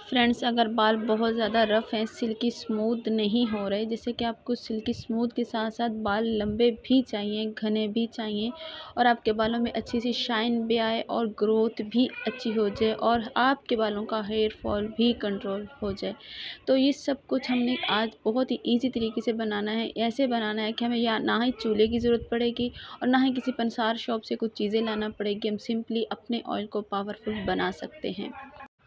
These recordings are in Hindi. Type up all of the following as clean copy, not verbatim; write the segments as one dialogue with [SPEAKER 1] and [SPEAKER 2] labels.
[SPEAKER 1] फ्रेंड्स, अगर बाल बहुत ज़्यादा रफ़ हैं, सिल्की स्मूथ नहीं हो रहे, जैसे कि आपको सिल्की स्मूथ के साथ साथ बाल लंबे भी चाहिए, घने भी चाहिए और आपके बालों में अच्छी सी शाइन भी आए और ग्रोथ भी अच्छी हो जाए और आपके बालों का हेयर फॉल भी कंट्रोल हो जाए, तो ये सब कुछ हमने आज बहुत ही ईजी तरीके से बनाना है। ऐसे बनाना है कि हमें या ना ही चूल्हे की ज़रूरत पड़ेगी और ना ही किसी पंसार शॉप से कुछ चीज़ें लाना पड़ेगी। हम सिंपली अपने ऑयल को पावरफुल बना सकते हैं।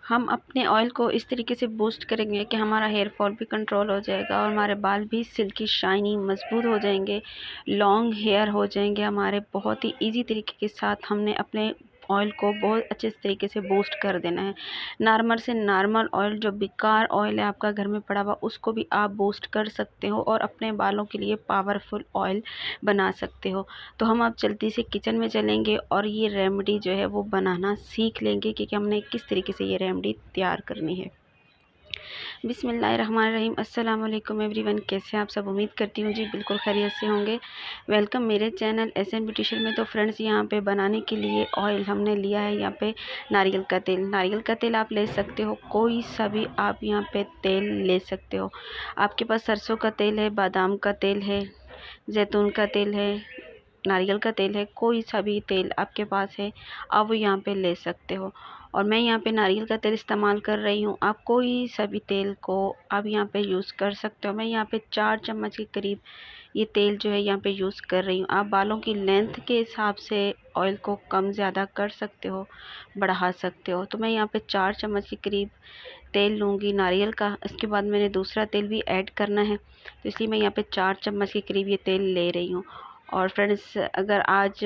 [SPEAKER 1] हम अपने ऑयल को इस तरीके से बूस्ट करेंगे कि हमारा हेयर फॉल भी कंट्रोल हो जाएगा और हमारे बाल भी सिल्की शाइनी मजबूत हो जाएंगे, लॉन्ग हेयर हो जाएंगे हमारे। बहुत ही इजी तरीके के साथ हमने अपने ऑयल को बहुत अच्छे तरीके से बूस्ट कर देना है। नॉर्मल से नॉर्मल ऑयल, जो बेकार ऑयल है आपका घर में पड़ा हुआ, उसको भी आप बूस्ट कर सकते हो और अपने बालों के लिए पावरफुल ऑयल बना सकते हो। तो हम अब जल्दी से किचन में चलेंगे और ये रेमेडी जो है वो बनाना सीख लेंगे कि हमने किस तरीके से ये रेमेडी तैयार करनी है। बिस्मिल्लाहिर्रहमानिर्रहीम। अस्सलाम वालेकुम एवरीवन, कैसे आप सब? उम्मीद करती हूँ जी बिल्कुल खैरियत से होंगे। वेलकम मेरे चैनल एसएम ब्यूटिशियन में। तो फ्रेंड्स, यहाँ पे बनाने के लिए ऑयल हमने लिया है यहाँ पे नारियल का तेल। नारियल का तेल आप ले सकते हो, कोई सा भी आप यहाँ पे तेल ले सकते हो। आपके पास सरसों का तेल है, बादाम का तेल है, जैतून का तेल है, नारियल का तेल है, कोई सा भी तेल आपके पास है आप वो यहाँ पे ले सकते हो। और मैं यहाँ पे नारियल का तेल इस्तेमाल कर रही हूँ। आप कोई सा भी तेल को आप यहाँ पे यूज़ कर सकते हो। मैं यहाँ पे 4 चम्मच के करीब ये तेल जो है यहाँ पे यूज़ कर रही हूँ। आप बालों की लेंथ के हिसाब से ऑयल को कम ज़्यादा कर सकते हो, बढ़ा सकते हो। तो मैं यहाँ पे 4 चम्मच के करीब तेल लूँगी नारियल का। इसके बाद मैंने दूसरा तेल भी ऐड करना है, तो इसलिए मैं यहाँ पे 4 चम्मच के करीब ये तेल ले रही हूँ। और फ्रेंड्स, अगर आज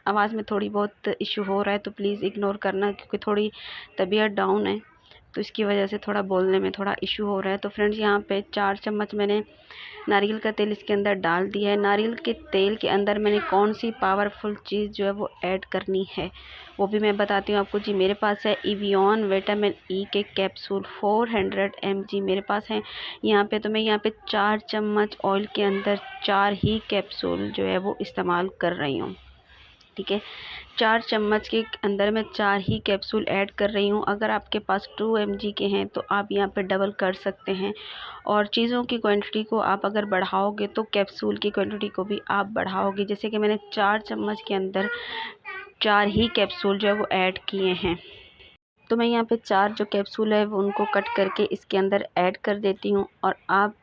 [SPEAKER 1] आवाज़ में थोड़ी बहुत इशू हो रहा है तो प्लीज़ इग्नोर करना, क्योंकि थोड़ी तबीयत डाउन है तो इसकी वजह से थोड़ा बोलने में थोड़ा इशू हो रहा है। तो फ्रेंड्स, यहाँ पे 4 चम्मच मैंने नारियल का तेल इसके अंदर डाल दिया है। नारियल के तेल के अंदर मैंने कौन सी पावरफुल चीज़ जो है वो ऐड करनी है वो भी मैं बताती हूँ आपको जी। मेरे पास है इवियन विटामिन ई के कैप्सूल 400 mg मेरे पास है यहाँ पे। तो मैं यहाँ पे 4 चम्मच ऑयल के अंदर 4 ही कैप्सूल जो है वो इस्तेमाल कर रही हूँ, ठीक है। 4 चम्मच के अंदर मैं 4 ही कैप्सूल ऐड कर रही हूँ। अगर आपके पास 2 mg के हैं तो आप यहाँ पे डबल कर सकते हैं। और चीज़ों की क्वांटिटी को आप अगर बढ़ाओगे तो कैप्सूल की क्वांटिटी को भी आप बढ़ाओगे। जैसे कि मैंने 4 चम्मच के अंदर 4 ही कैप्सूल जो है वो ऐड किए हैं। तो मैं यहाँ पे 4 जो कैप्सूल है वो उनको कट करके इसके अंदर ऐड कर देती हूँ। और आप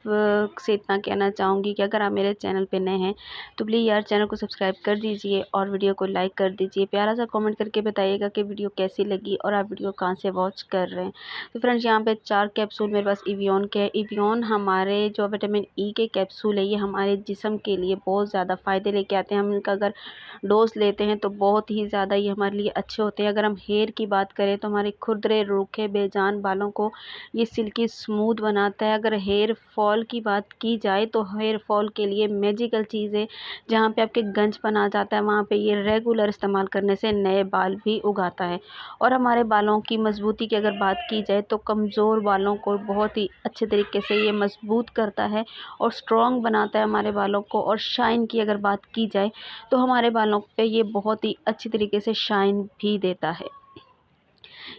[SPEAKER 1] से इतना कहना चाहूँगी कि अगर आप मेरे चैनल पे नए हैं तो प्लीज़ यार चैनल को सब्सक्राइब कर दीजिए और वीडियो को लाइक कर दीजिए। प्यारा सा कमेंट करके बताइएगा कि वीडियो कैसी लगी और आप वीडियो कहाँ से वॉच कर रहे हैं। तो फ्रेंड्स, यहाँ पे 4 कैप्सूल मेरे पास इवियन के है। इवियन हमारे जो विटामिन ई के कैप्सूल है ये हमारे जिस्म के लिए बहुत ज़्यादा फ़ायदे लेके आते हैं। हम इनका अगर डोज लेते हैं तो बहुत ही ज़्यादा ये हमारे लिए अच्छे होते हैं। अगर हम हेयर की बात करें तो हमारे खुरदरे रूखे बेजान बालों को ये सिल्की स्मूथ बनाता है। अगर हेयर फॉल की बात की जाए तो हेयर फॉल के लिए मैजिकल चीज़ है। जहाँ पे आपके गंजपन आ जाता है वहाँ पे ये रेगुलर इस्तेमाल करने से नए बाल भी उगाता है। और हमारे बालों की मजबूती की अगर बात की जाए तो कमज़ोर बालों को बहुत ही अच्छे तरीके से ये मजबूत करता है और स्ट्रॉन्ग बनाता है हमारे बालों को। और शाइन की अगर बात की जाए तो हमारे बालों पे ये बहुत ही अच्छी तरीके से शाइन भी देता है।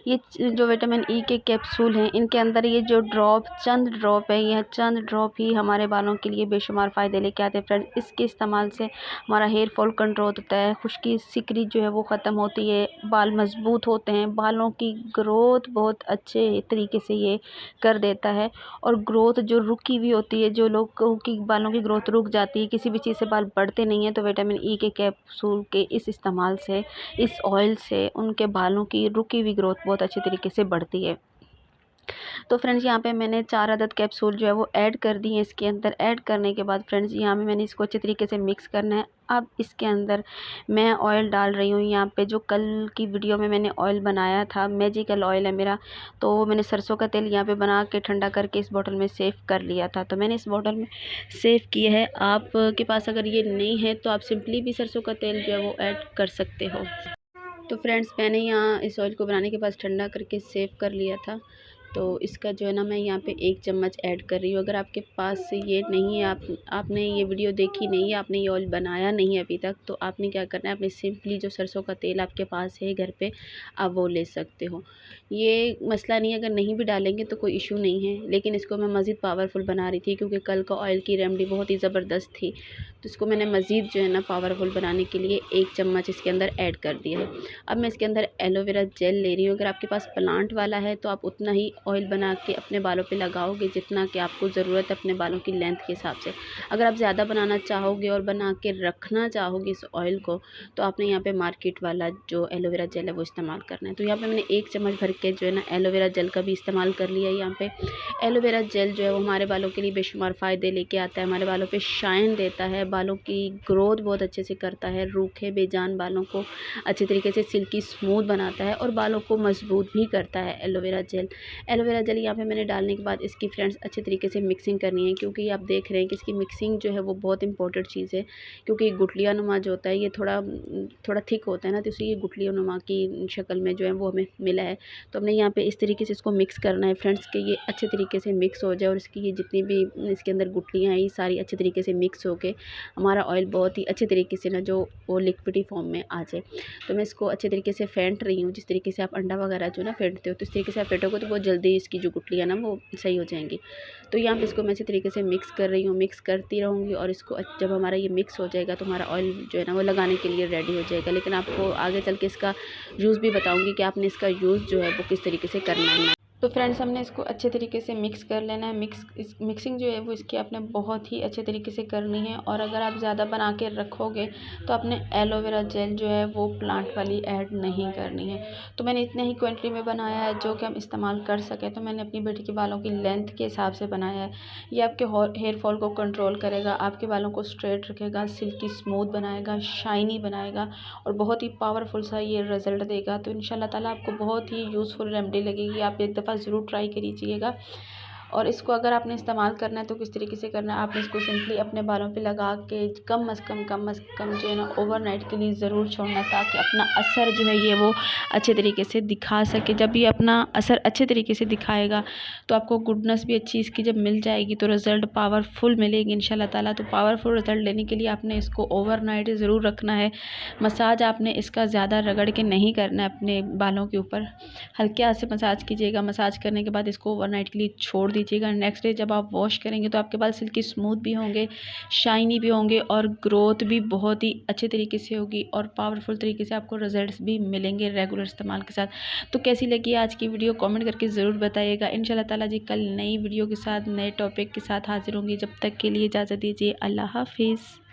[SPEAKER 1] ये जो विटामिन ई के कैप्सूल हैं इनके अंदर ये जो ड्रॉप, चंद ड्रॉप है, यह चंद ड्रॉप ही हमारे बालों के लिए बेशुमार फ़ायदे लेके आते हैं। फ्रेंड, इसके इस्तेमाल से हमारा हेयर फॉल कंट्रोल होता है, खुश्की सिकरी जो है वो ख़त्म होती है, बाल मजबूत होते हैं, बालों की ग्रोथ बहुत अच्छे तरीके से ये कर देता है। और ग्रोथ जो रुकी हुई होती है, जो लोगों की बालों की ग्रोथ रुक जाती है, किसी भी चीज़ से बाल बढ़ते नहीं हैं, तो विटामिन ई के कैप्सूल के इस इस्तेमाल से, इस ऑयल से उनके बालों की रुकी हुई ग्रोथ बहुत अच्छी तरीके से बढ़ती है। तो फ्रेंड्स, यहाँ पे मैंने 4 अदद कैप्सूल जो है वो ऐड कर दी हैं इसके अंदर। ऐड करने के बाद फ्रेंड्स, यहाँ पे मैंने इसको अच्छे तरीके से मिक्स करना है। अब इसके अंदर मैं ऑयल डाल रही हूँ। यहाँ पे जो कल की वीडियो में मैंने ऑयल बनाया था, मैजिकल ऑयल है मेरा, तो मैंने सरसों का तेल यहाँ पे बना के ठंडा करके इस बोतल में सेव कर लिया था, तो मैंने इस बोतल में सेव किया है। आप के पास अगर ये नहीं है तो आप सिंपली भी सरसों का तेल जो है वो ऐड कर सकते हो। तो फ्रेंड्स, मैंने यहाँ इस ऑयल को बनाने के बाद ठंडा करके सेव कर लिया था। तो इसका जो है ना मैं यहाँ पे 1 चम्मच ऐड कर रही हूँ। अगर आपके पास ये नहीं है, आपने ये वीडियो देखी नहीं है, आपने ये ऑयल बनाया नहीं है अभी तक, तो आपने क्या करना है, अपने सिंपली जो सरसों का तेल आपके पास है घर पे, आप वो ले सकते हो। ये मसला नहीं है, अगर नहीं भी डालेंगे तो कोई इशू नहीं है, लेकिन इसको मैं मज़ीद पावरफुल बना रही थी क्योंकि कल का ऑयल की रेमेडी बहुत ही ज़बरदस्त थी, तो इसको मैंने मज़ीद जो है ना पावरफुल बनाने के लिए 1 चम्मच इसके अंदर ऐड कर दिया है। अब मैं इसके अंदर एलोवेरा जेल ले रही हूँ। अगर आपके पास प्लांट वाला है तो आप उतना ही ऑयल बना के अपने बालों पे लगाओगे जितना कि आपको ज़रूरत है अपने बालों की लेंथ के हिसाब से। अगर आप ज़्यादा बनाना चाहोगे और बना के रखना चाहोगे इस ऑयल को, तो आपने यहाँ पे मार्केट वाला जो एलोवेरा जेल है वो इस्तेमाल करना है। तो यहाँ पे मैंने 1 चम्मच भर के जो है ना एलोवेरा जेल का भी इस्तेमाल कर लिया है। यहाँ पे एलोवेरा जेल जो है वो हमारे बालों के लिए बेशुमार फ़ायदे लेके आता है, हमारे बालों पे शाइन देता है, बालों की ग्रोथ बहुत अच्छे से करता है, रूखे बेजान बालों को अच्छे तरीके से सिल्की स्मूथ बनाता है और बालों को मजबूत भी करता है एलोवेरा जेल। एलोवेरा जेल यहाँ पे मैंने डालने के बाद इसकी फ्रेंड्स अच्छे तरीके से मिक्सिंग करनी है, क्योंकि आप देख रहे हैं कि इसकी मिक्सिंग जो है वो बहुत इंपॉर्टेंट चीज़ है, क्योंकि गुठलिया नुमा जो होता है ये थोड़ा थिक होता है ना, तो इसलिए ये गुठलिया नुमा की शक्ल में जो है वो हमें मिला है। तो हमने यहाँ पे इस तरीके से इसको मिक्स करना है फ्रेंड्स, कि ये अच्छे तरीके से मिक्स हो जाए और इसकी ये जितनी भी इसके अंदर गुठलियाँ हैं ये सारी अच्छे तरीके से मिक्स होके हमारा ऑयल बहुत ही अच्छे तरीके से ना जो वो लिक्विडी फॉर्म में आ जाए। तो मैं इसको अच्छे तरीके से फेंट रही हूँ, जिस तरीके से आप अंडा वगैरह जो ना फेंटते हो, तो इस तरीके से आप फेंटोगे तो बहुत जल्दी इसकी जो गुठलियाँ ना वो सही हो जाएंगी। तो यहाँ पे इसको मैं अच्छे तरीके से मिक्स कर रही हूँ, मिक्स करती रहूँगी और इसको जब हमारा ये मिक्स हो जाएगा तो हमारा ऑयल जो है ना वो लगाने के लिए रेडी हो जाएगा। लेकिन आपको आगे चल के इसका यूज़ भी बताऊँगी कि आपने इसका यूज़ जो है वो किस तरीके से करना है। तो फ्रेंड्स हमने इसको अच्छे तरीके से मिक्स कर लेना है। मिक्सिंग जो है वो इसकी आपने बहुत ही अच्छे तरीके से करनी है, और अगर आप ज़्यादा बना के रखोगे तो आपने एलोवेरा जेल जो है वो प्लांट वाली ऐड नहीं करनी है। तो मैंने इतने ही क्वांटिटी में बनाया है जो कि हम इस्तेमाल कर सकें। तो मैंने अपनी बेटी के बालों की लेंथ के हिसाब से बनाया है। ये आपके हेयर फॉल को कंट्रोल करेगा, आपके बालों को स्ट्रेट रखेगा, सिल्की स्मूथ बनाएगा, शाइनी बनाएगा और बहुत ही पावरफुल सा ये रिज़ल्ट देगा। तो इंशाल्लाह ताला आपको बहुत ही यूज़फुल रेमेडी लगेगी। आप एक दफ़ा ज़रूर ट्राई कीजिएगा। और इसको अगर आपने इस्तेमाल करना है तो किस तरीके से करना है, आपने इसको सिंपली अपने बालों पे लगा के कम अज़ कम जो है ना ओवरनाइट के लिए ज़रूर छोड़ना, ताकि अपना असर जो है ये वो अच्छे तरीके से दिखा सके। जब ये अपना असर अच्छे तरीके से दिखाएगा तो आपको गुडनेस भी अच्छी इसकी जब मिल जाएगी तो रिज़ल्ट पावरफुल मिलेगी इंशाल्लाह ताला। तो पावरफुल रिज़ल्ट लेने के लिए आपने इसको ओवरनाइट ज़रूर रखना है। मसाज आपने इसका ज़्यादा रगड़ के नहीं करना है अपने बालों के ऊपर, हल्के हाथ से मसाज कीजिएगा। मसाज करने के बाद इसको ओवरनाइट के लिए छोड़ दीजिएगा। नेक्स्ट डे जब आप वॉश करेंगे तो आपके बाल सिल्की स्मूथ भी होंगे, शाइनी भी होंगे और ग्रोथ भी बहुत ही अच्छे तरीके से होगी और पावरफुल तरीके से आपको रिजल्ट्स भी मिलेंगे रेगुलर इस्तेमाल के साथ। तो कैसी लगी आज की वीडियो कमेंट करके ज़रूर बताइएगा। इंशाल्लाह ताला जी कल नई वीडियो के साथ नए टॉपिक के साथ हाजिर होंगी। जब तक के लिए इजाज़त दीजिए। अल्लाह हाफिज़।